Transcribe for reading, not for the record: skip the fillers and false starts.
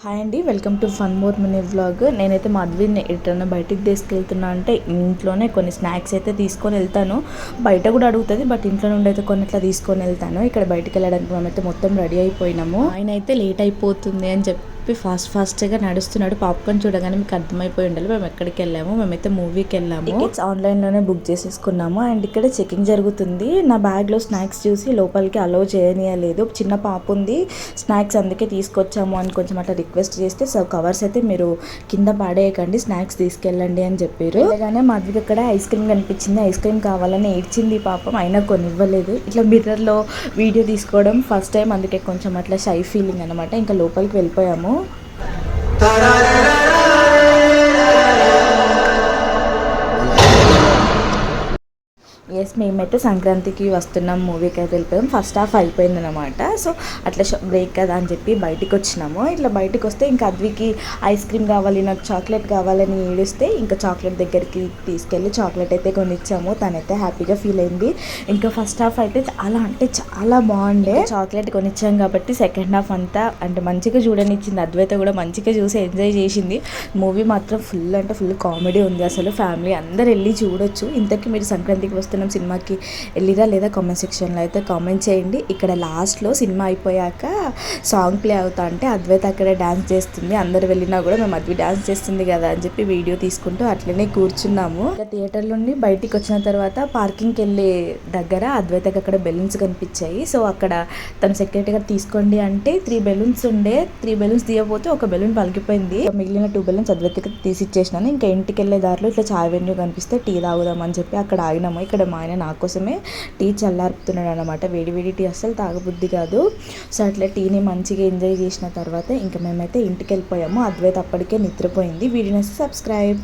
Hi అండి, welcome to fun more mini vlog. నేనైతే మా అద్విని ఎటన్నా బయటికి తీసుకెళ్తున్నా అంటే ఇంట్లోనే కొన్ని స్నాక్స్ అయితే తీసుకొని వెళ్తాను. బయట కూడా అడుగుతుంది, బట్ ఇంట్లో నుండి అయితే కొన్ని ఇట్లా తీసుకొని వెళ్తాను. ఇక్కడ బయటికి వెళ్ళడానికి మేమైతే మొత్తం రెడీ అయిపోయినాము. ఆయన అయితే లేట్ అయిపోతుంది అని చెప్పి ఫాస్ట్గా నడుస్తున్నాడు. పాప్కార్న్ చూడగానే మీకు అర్థమైపోయి ఉండాలి మేము ఎక్కడికి వెళ్ళాము. మేమైతే మూవీకి వెళ్ళాము. టికెట్స్ ఆన్లైన్లోనే బుక్ చేసేసుకున్నాము. అండ్ ఇక్కడ చెకింగ్ జరుగుతుంది. నా బ్యాగ్లో స్నాక్స్ చూసి లోపలికి అలౌ చేయనీయలేదు. చిన్న పాప ఉంది, స్నాక్స్ అందుకే తీసుకొచ్చాము అని కొంచెం అట్లా రిక్వెస్ట్ చేస్తే సో కవర్స్ అయితే మీరు కింద పాడేయకండి, స్నాక్స్ తీసుకెళ్ళండి అని చెప్పారు. అలాగానే మా అద్వికి అక్కడ ఐస్ క్రీమ్ కనిపించింది. ఐస్ క్రీమ్ కావాలని ఏడ్చింది పాపం, అయినా కొనివ్వలేదు. ఇట్లా మిర్రర్లో వీడియో తీసుకోవడం ఫస్ట్ టైం, అందుకే కొంచెం అట్లా షై ఫీలింగ్ అనమాట. ఇంకా లోపలికి వెళ్ళిపోయాము. ఎస్, మేమైతే సంక్రాంతికి వస్తున్నాం, మూవీకి అయితే వెళ్ళిపోయాం. ఫస్ట్ హాఫ్ అయిపోయింది అనమాట. సో అట్లా బ్రేక్ కదా అని చెప్పి బయటికి వచ్చినాము. ఇట్లా బయటకు వస్తే ఇంకా అద్వికి ఐస్ క్రీమ్ కావాలి, నాకు చాక్లెట్ కావాలని ఏడిస్తే ఇంకా చాక్లెట్ దగ్గరికి తీసుకెళ్ళి చాక్లెట్ అయితే కొనిచ్చాము. తనైతే హ్యాపీగా ఫీల్ అయింది. ఇంకా ఫస్ట్ హాఫ్ అయితే చాలా బాగుండే. చాక్లెట్ కొనిచ్చాం కాబట్టి సెకండ్ హాఫ్ అంతా అంటే మంచిగా చూడనిచ్చింది. అద్వైత కూడా మంచిగా చూసి ఎంజాయ్ చేసింది. మూవీ మాత్రం ఫుల్ కామెడీ ఉంది. అసలు ఫ్యామిలీ అందరు వెళ్ళి చూడొచ్చు. ఇంతకీ మీరు సంక్రాంతికి వస్తున్న సినిమాకి వెళ్ళిరా లేదా కామెంట్ సెక్షన్లో అయితే కామెంట్ చేయండి. ఇక్కడ లాస్ట్లో సినిమా అయిపోయాక సాంగ్ ప్లే అవుతా అంటే అద్వైత అక్కడే డాన్స్ చేస్తుంది. అందరు వెళ్ళినా కూడా మేము అద్వి డాన్స్ చేస్తుంది కదా అని చెప్పి వీడియో తీసుకుంటూ అట్లనే కూర్చున్నాము. ఇక థియేటర్ నుండి బయటికి వచ్చిన తర్వాత పార్కింగ్కి వెళ్ళే దగ్గర అద్వైతకి అక్కడ బెలూన్స్ కనిపించాయి. సో అక్కడ తను సెక్యూరిటీ గారు తీసుకోండి అంటే 3 బెలూన్స్ ఉండే. 3 బెలూన్స్ తీయకపోతే ఒక బెలూన్ పలికిపోయింది. మిగిలిన 2 బెలూన్స్ అద్వైతకి తీసిచ్చేసినాను. ఇంకా ఇంటికి వెళ్ళే దారిలో ఇట్లా చాయ్ వెన్యూ కనిపిస్తే టీ తాగుదామని చెప్పి అక్కడ ఆగినాము. ఇక్కడ మా ఆయన నా కోసమే టీ చల్లార్పుతున్నాడు అనమాట. వేడి టీ అస్సలు తాగబుద్ధి కాదు. సో అట్లా టీని మంచిగా ఎంజాయ్ చేసిన తర్వాత ఇంకా మేమైతే ఇంటికి వెళ్ళిపోయాము. అద్వైత అప్పటికే నిద్రపోయింది. వీడియోని సబ్స్క్రైబ్.